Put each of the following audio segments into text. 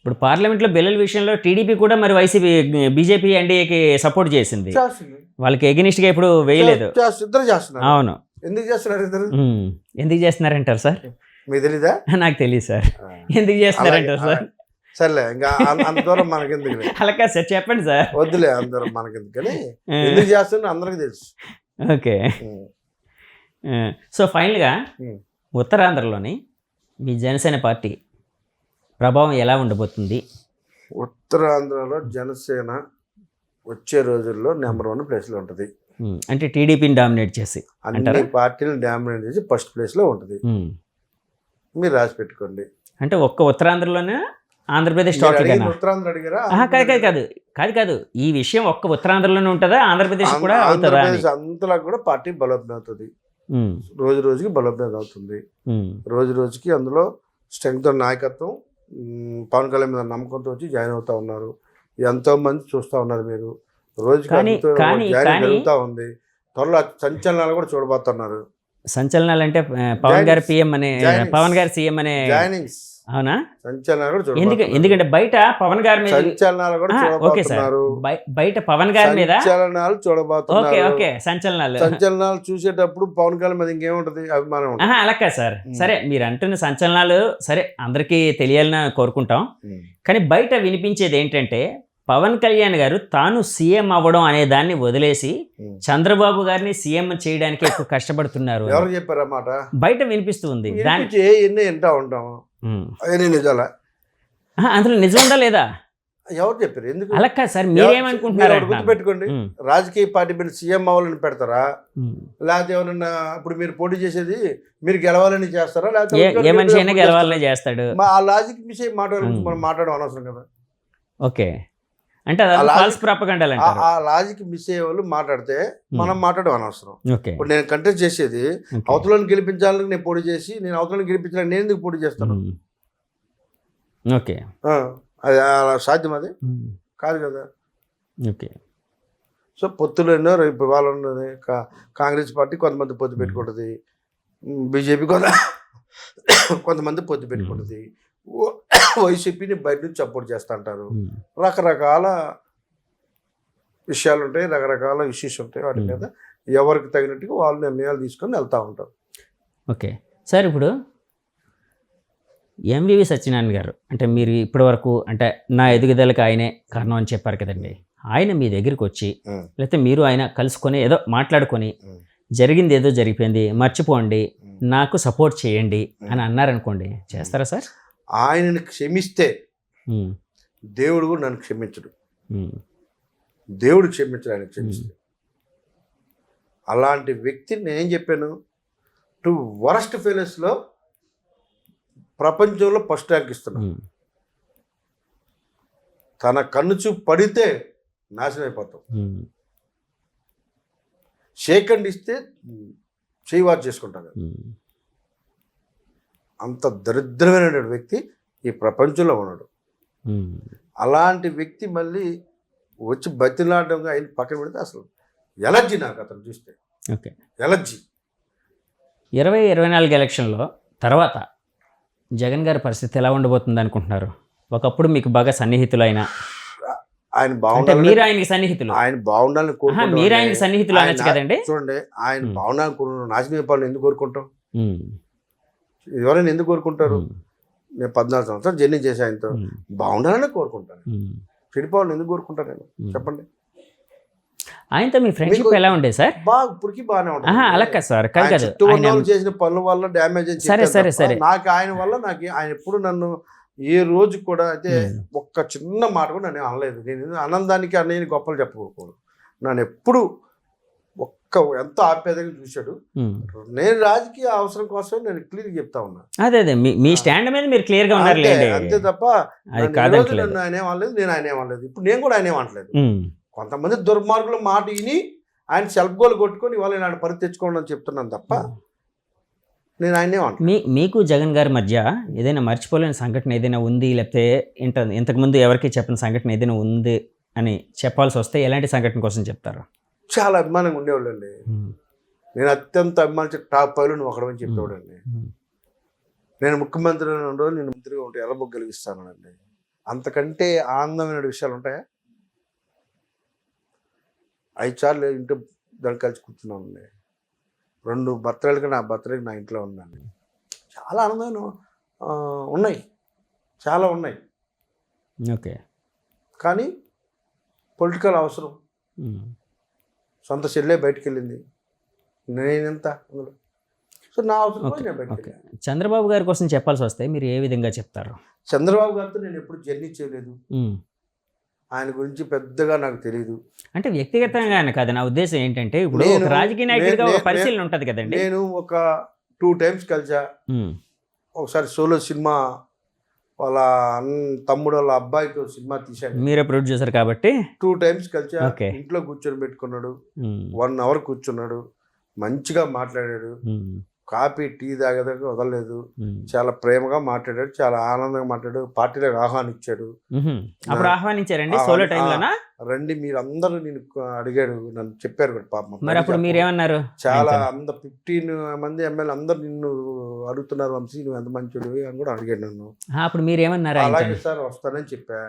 ఇప్పుడు పార్లమెంట్లో బిల్లుల విషయంలో టీడీపీ కూడా మరి వైసీపీ బీజేపీ ఎన్డీఏకి సపోర్ట్ చేసింది, చేస్తుంది. వాళ్ళకి ఎగనిస్ట్గా ఇప్పుడు వేయలేదు. ఇద్దరు చేస్తున్నారు. అవును, ఎందుకు చేస్తున్నారు ఇద్దరు? ఎందుకు చేస్తున్నారంటారు సార్? మీకు తెలీదా? నాకు తెలియదు సార్, ఎందుకు చేస్తున్నారంటారు సార్? సర్లే, ఇంకా అంత దూరం మనకెందుకు? అలా కాదు సార్, చెప్పండి సార్. వద్దులే, అంత దూరం మనకెందుకని. ఎందుకు చేస్తున్నా అందరికి తెలుసు. ఓకే. సో ఫైనల్గా ఉత్తరాంధ్రలోని మీ జనసేన పార్టీ ప్రభావం ఎలా ఉండబోతుంది? ఉత్తరాంధ్రలో జనసేన వచ్చే రోజుల్లో నెంబర్ 1 ప్లేస్లో ఉంటుంది. అంటే టీడీపీని డామినేట్ చేసి అన్ని పార్టీలను డామినేట్ చేసి ఫస్ట్ ప్లేస్లో ఉంటుంది. మీరు రాసి పెట్టుకోండి. అంటే ఒక్క ఉత్తరాంధ్రలోనే ఆంధ్రప్రదేశ్ టోటల్గా? ఉత్తరాంధ్ర అడిగారా? కాదు, ఈ విషయం ఒక్క ఉత్తరాంధ్రలోనే ఉంటుందా, ఆంధ్రప్రదేశ్ కూడా అవుతుందా? అంతలా కూడా పార్టీ బలోపేతం అవుతుంది, రోజు రోజుకి బలోపేతం అవుతుంది. రోజు రోజుకి అందులో స్ట్రెంగ్త్ నాయకత్వం, పవన్ కళ్యాణ్ మీద నమ్మకంతో వచ్చి జాయిన్ అవుతా ఉన్నారు. ఎంతో మంది చూస్తూ ఉన్నారు. మీరు రోజుకి జాయిన్ జరుగుతూ ఉంది. త్వరలో సంచలనాలు కూడా చూడబోతున్నారు. సంచలనాలు అంటే పవన్ గారు పిఎం అనే, పవన్ గారు సీఎం అనే జాయినింగ్స్. అవునా? సంచలనాలు కూడా చూడబోతున్నారు. ఎందుకంటే బయట పవన్ గారి మీద సంచలనాలు కూడా చూడబోతున్నారు. బయట పవన్ గారి మీద సంచలనాలు చూడబోతున్నారు. సంచలనాలు చూసేటప్పుడు పవన్ కళ్యాణ్ మీద ఇంకేముంటది? అభిమానం. అలా కాదు సార్. సరే, మీరు అంటున్న సంచలనాలు సరే అందరికీ తెలియాలని కోరుకుంటాం. కానీ బయట వినిపించేది ఏంటంటే పవన్ కళ్యాణ్ గారు తాను సీఎం అవ్వడం అనే దాన్ని వదిలేసి చంద్రబాబు గారిని సీఎం చేయడానికి ఎక్కువ కష్టపడుతున్నారు. ఎవరు చెప్పారన్నమాట? బయట వినిపిస్తుంది. ఎన్ని వింటా ఉంటాం. నిజాలా? అందులో నిజం ఉందా లేదా? ఎవరు చెప్పారు? ఎందుకు అలా కాదు సార్, మీరేమనుకుంటున్నారు? గుర్తుపెట్టుకోండి, రాజకీయ పార్టీ మీరు సీఎం అవ్వాలని పెడతారా, లేకపోతే ఎవరన్నా ఇప్పుడు మీరు పోటీ చేసేది మీరు గెలవాలని చేస్తారా, లేకపోతే ఏ మనిషి అయినా గెలవాలని చేస్తాడు? ఆ లాజిక్ మిస్ అయ్యి మనం మాట్లాడడం అనవసరం కదా. ఓకే, అంటే ఫాల్స్ ప్రొపగండా అంటారు. ఆ లాజిక్ మిస్ అయ్యే వాళ్ళు మాట్లాడితే మనం మాట్లాడడం అనవసరం. ఇప్పుడు నేను కంటెస్ట్ చేసేది అవతలను గెలిపించాలని నేను పోటీ చేసి, నేను అవతలను గెలిపించాలని నేను ఎందుకు పోటీ చేస్తాను? ఓకే, అది అలా సాధ్యం? అది కాదు కదా. ఓకే. సో పొత్తులు ఎన్నో. ఇప్పుడు వాళ్ళు కాంగ్రెస్ పార్టీ కొంతమంది పొత్తు పెట్టుకుంటుంది, బీజేపీ కొంతమంది పొత్తు పెట్టుకుంటుంది, వైసీపీని బయట నుంచి సపోర్ట్ చేస్తూ అంటారు. రకరకాల విషయాలు ఉంటాయి, రకరకాల ఇష్యూస్ ఉంటాయి. వాటి మీద ఎవరికి తగినట్టుగా వాళ్ళు నిర్ణయాలు తీసుకొని వెళ్తూ ఉంటారు. ఓకే సార్, ఇప్పుడు ఎంవివి సత్యనారాయణ గారు అంటే మీరు ఇప్పటి వరకు అంటే నా ఎదుగుదలకు ఆయనే కారణం అని చెప్పారు కదండి. ఆయన మీ దగ్గరికి వచ్చి లేకపోతే మీరు ఆయన కలుసుకొని ఏదో మాట్లాడుకొని జరిగింది ఏదో జరిగిపోయింది మర్చిపోండి, నాకు సపోర్ట్ చేయండి అని అన్నారనుకోండి, చేస్తారా సార్? ఆయనను క్షమిస్తే దేవుడు కూడా నన్ను క్షమించడు. దేవుడు క్షమించడు ఆయన క్షమిస్తే. అలాంటి వ్యక్తిని నేనేం చెప్పాను, 2 వరస్ట్ ఫెయిల్యూర్స్లో ప్రపంచంలో ఫస్ట్ ర్యాంక్ ఇస్తున్నాను. తన కన్ను చూపు పడితే నాశనం అయిపోతాం. షేకండ్ ఇస్తే చేయవారు చేసుకుంటాను. అంత దరిద్రమైన వ్యక్తి ఈ ప్రపంచంలో ఉన్నాడు. అలాంటి వ్యక్తి మళ్ళీ వచ్చి బతిలాడడంగా ఆయన పక్కన పెడితే అసలు ఎలర్జీ నాకు అతను చూస్తే. Okay, allergy. 2024 ఎలక్షన్లో తర్వాత జగన్ గారి పరిస్థితి ఎలా ఉండబోతుంది అనుకుంటున్నారు? ఒకప్పుడు మీకు బాగా సన్నిహితులైన ఆయన బాగుండాలి, మీరు ఆయనకి సన్నిహితులు, ఆయన బాగుండాలని కోరుకుంటాం. మీరు ఆయనకి సన్నిహితులు అనొచ్చు కదండి. చూడండి, ఆయన బాగుండాలని కోరుకుంటాం. నాశనం అయిపోవాలని ఎందుకు కోరుకుంటాం? ఎవరైనా ఎందుకు కోరుకుంటారు? నేను 14 సంవత్సరాలు జర్నీ చేసి ఆయనతో బాగుండాలని కోరుకుంటాను. చెడిపోవాలని ఎందుకు కోరుకుంటాను నేను? చెప్పండి. ఆయనతో మీ ఫ్రెండ్షిప్ ఎలా ఉండేది సార్? ఇప్పటికీ బాగానే ఉంటుంది. అలా కాదు సార్, కాదు చేసిన పనుల వల్ల డ్యామేజ్ అని నాకు ఆయన వల్ల ఆయన ఎప్పుడు నన్ను ఏ రోజు కూడా అయితే ఒక్క చిన్న మాట కూడా నన్ను అనలేదు. నేను ఆనందానికి అన్నయ్యని గొప్పలు చెప్పకూడదు. నన్ను ఎప్పుడు ఎంతో ఆప్యాయంగా చూశాడు. నేను రాజకీయ అవసరం కోసం నేను క్లియర్ చెప్తా ఉన్నా. అదే మీ స్టాండ్ మీద మీరు క్లియర్ గా ఉన్నారు, అంతే తప్ప నన్ను ఆయన ఏమనలేదు, నేను ఆయన ఏమనలేదు. ఇప్పుడు నేను కూడా ఆయన ఏమనలేదు. కొంతమంది దుర్మార్గుల మాట విని ఆయన సెల్ఫ్ గోల్ కొట్టుకొని ఇవాళ ఆయన పరి తెచ్చుకోండి అని చెప్తున్నాను తప్ప నేను ఆయనే అంటాను. మీకు జగన్ గారి మధ్య ఏదైనా మర్చిపోలేని సంఘటన ఏదైనా ఉంది, లేకపోతే ఇంతకుముందు ఎవరికి చెప్పిన సంఘటన ఏదైనా ఉంది అని చెప్పాల్సి వస్తే ఎలాంటి సంఘటన కోసం చెప్తారు? చాలా అభిమానంగా ఉండేవాళ్ళండి. నేను అత్యంత అభిమానించే టాప్ 5లో నువ్వు ఒకడమని చెప్పేవాడండి. నేను ముఖ్యమంత్రి 2 రోజులు నేను మంత్రిగా ఉంటే ఎలా బొగ్గలిగిస్తానండి. అంతకంటే ఆనందమైన విషయాలు ఉంటాయా? 5 సార్లు ఇంట్లో దాన్ని కలిసి కూర్చున్నాను. 2 బర్త్డేలకి నా బర్త్డేకి నా ఇంట్లో ఉన్నాను. చాలా ఆనందమైన ఉన్నాయి, చాలా ఉన్నాయి. ఓకే. కానీ పొలిటికల్ అవసరం, సొంత చెల్లె బయటికి వెళ్ళింది, నేనెంత అందులో. సో నా అవసరం నేను బయటకు వెళ్ళాను. చంద్రబాబు గారి కోసం చెప్పాల్సి వస్తే మీరు ఏ విధంగా చెప్తారు? చంద్రబాబు గారితో నేను ఎప్పుడు జర్నీ చేయలేదు, ఆయన గురించి పెద్దగా నాకు తెలియదు. అంటే వ్యక్తిగతంగా కాదు, నా ఉద్దేశం ఏంటంటే ఇప్పుడు ఒక రాజకీయ నాయకుడిగా ఒక పరిశీలన ఉంటుంది కదండి. నేను ఒక 2 టైమ్స్ కలిసా. ఒకసారి సోలో సినిమా వాళ్ళ తమ్ముడు వాళ్ళ అబ్బాయితో సినిమా తీశాను, మీరే ప్రొడ్యూసర్ కాబట్టి. 2 టైమ్స్ కలిసా. ఇంట్లో కూర్చొని పెట్టుకున్నాడు, 1 అవర్ కూర్చున్నాడు, మంచిగా మాట్లాడాడు, కాఫీ టీ తాగదాకా వదలలేదు, చాలా ప్రేమగా మాట్లాడాడు, చాలా ఆనందంగా మాట్లాడాడు. పార్టీలకు ఆహ్వానించాడు. అప్పుడు ఆహ్వానించారండి సోలో టైంలోనా? రండి మీరు అందరూ, నేను అడిగాడు, నన్ను చెప్పారు కూడా పాపం. మరి అప్పుడు మీరేమన్నారు? చాలా 15 మంది ఎమ్మెల్యే అందరు నిన్ను అడుగుతున్నారు వంశీ, నువ్వు ఎంత మంచిడు అని కూడా అడిగాడు నన్ను. అప్పుడు మీరేమన్నారు? అలాగే సార్ వస్తానని చెప్పా.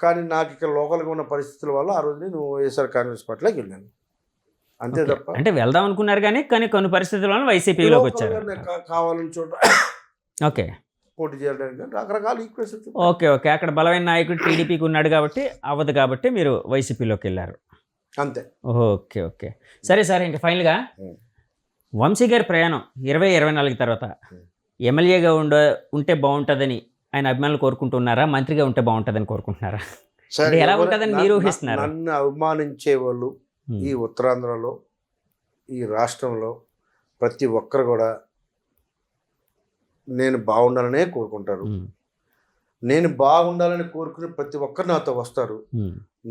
కానీ నాకు ఇక్కడ లోకల్గా ఉన్న పరిస్థితుల వల్ల ఆ రోజు నేను వైఎస్ఆర్ కాంగ్రెస్ పార్టీలోకి వెళ్ళాను, అంతే తప్ప. అంటే వెళ్దాం అనుకున్నారు కానీ కొన్ని పరిస్థితుల వల్ల వైసీపీలోకి వచ్చారు. కావాలని చూడ ఓకే పోటీ చేయడానికి రకరకాల ఈక్వేషన్స్. ఓకే ఓకే, అక్కడ బలమైన నాయకుడు టీడీపీకి ఉన్నాడు కాబట్టి అవ్వదు కాబట్టి మీరు వైసీపీలోకి వెళ్ళారు, అంతే. ఓకే ఓకే, సరే సార్. ఇంకా ఫైనల్గా వంశీ గారి ప్రయాణం 2024 తర్వాత ఎమ్మెల్యేగా ఉంటే బాగుంటుందని ఆయన అభిమానులు కోరుకుంటున్నారా, మంత్రిగా ఉంటే బాగుంటుందని కోరుకుంటున్నారా? ఎలా ఉంటుందని మీరు ఊహిస్తున్నారు? నన్ను అవమానించే వాళ్ళు ఈ ఉత్తరాంధ్రలో, ఈ రాష్ట్రంలో ప్రతి ఒక్కరు కూడా నేను బాగుండాలనే కోరుకుంటారు. నేను బాగుండాలని కోరుకుని ప్రతి ఒక్కరు నాతో వస్తారు.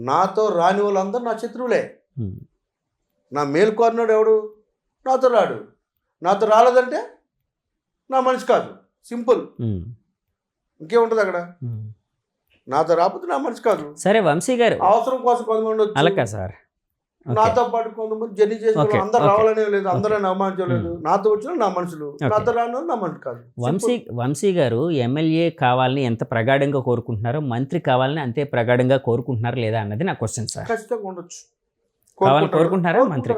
నాతో రాని వాళ్ళందరూ నా శత్రువులే. నా మేలు కోరినాడు ఎవడు నాతో రాడు, నాతో రాలేదంటే నా మనిషి కాదు, సింపుల్. ఇంకేముంటుంది అక్కడ? నాతో రాకపోతే నా మనిషి కాదు. సరే వంశీ గారు అవసరం కోసం కొంతమంది అలాగా సార్, నాతో పాటు కొంతమంది జర్నీ చేసిన అందరు రావాలనే లేదు, అందరూ అవమానించలేదు. నాతో వచ్చిన నా మనుషులు, నాతో రాను నా మనిషి కాదు. వంశీ గారు ఎమ్మెల్యే కావాలని ఎంత ప్రగాఢంగా కోరుకుంటున్నారో మంత్రి కావాలని అంతే ప్రగాఢంగా కోరుకుంటున్నారా లేదా అన్నది నా క్వశ్చన్ సార్. ఖచ్చితంగా ఉండొచ్చు, కోరుకుంటున్నారా మంత్రి?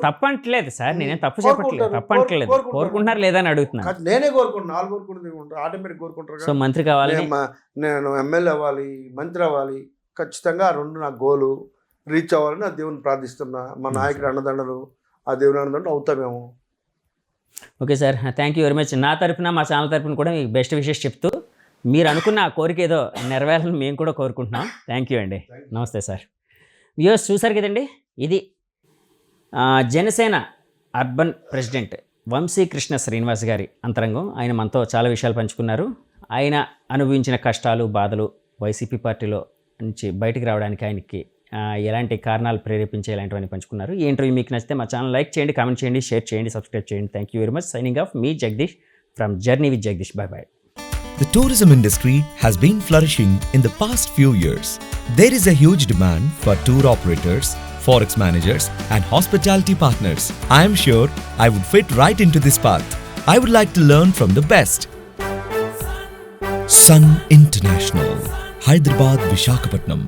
తప్పట్లేదు సార్, నేనేం తప్పు చెప్పట్లేదు, తప్పట్లేదు, కోరుకుంటున్నారా లేదా అని అడుగుతున్నాను. నేనే కోరుకుంటున్నాను, వాళ్ళు కోరుకుంటారు, ఆటోమేటిక్ కోరుకుంటారు. సో మంత్రి కావాలి, నేను ఎమ్మెల్యే అవ్వాలి, మంత్రి అవ్వాలి, ఖచ్చితంగా 2 నా గోలు రీచ్ అవ్వాలని ఆ దేవుని ప్రార్థిస్తున్నా. మా నాయకుడు అన్నదండలు ఆ దేవుని అన్నదండలు అవుతామేమో. Okay sir, thank you very much. నా తరపున మా ఛానల్ తరపున కూడా మీకు బెస్ట్ విషెస్ చెప్తూ మీరు అనుకున్న ఆ కోరిక ఏదో నెరవేరాలని మేము కూడా కోరుకుంటున్నాం. థ్యాంక్ యూ అండి, నమస్తే సార్. వ్యూవర్స్ చూసారు కదండి, ఇది జనసేన అర్బన్ ప్రెసిడెంట్ వంశీ కృష్ణ శ్రీనివాస్ గారి అంతరంగం. ఆయన మనతో చాలా విషయాలు పంచుకున్నారు. ఆయన అనుభవించిన కష్టాలు, బాధలు, వైసీపీ పార్టీలో నుంచి బయటికి రావడానికి ఆయనకి ఎలాంటి కారణాలు ప్రేరేపించే ఇలాంటివన్నీ పంచుకున్నారు. ఈ ఇంటర్వ్యూ మీకు నచ్చితే మా ఛానల్ లైక్ చేయండి, కామెంట్ చేయండి, షేర్ చేయండి, సబ్స్క్రైబ్ చేయండి. Thank you very much. Signing off, me Jagadish from journey with Jagadish. By by. The tourism industry has been flourishing in the past few years. There is a huge demand for tour operators, forex managers and hospitality partners. I am sure I would fit right into this path. I would like to learn from the best. Sun International, Hyderabad, Visakhapatnam.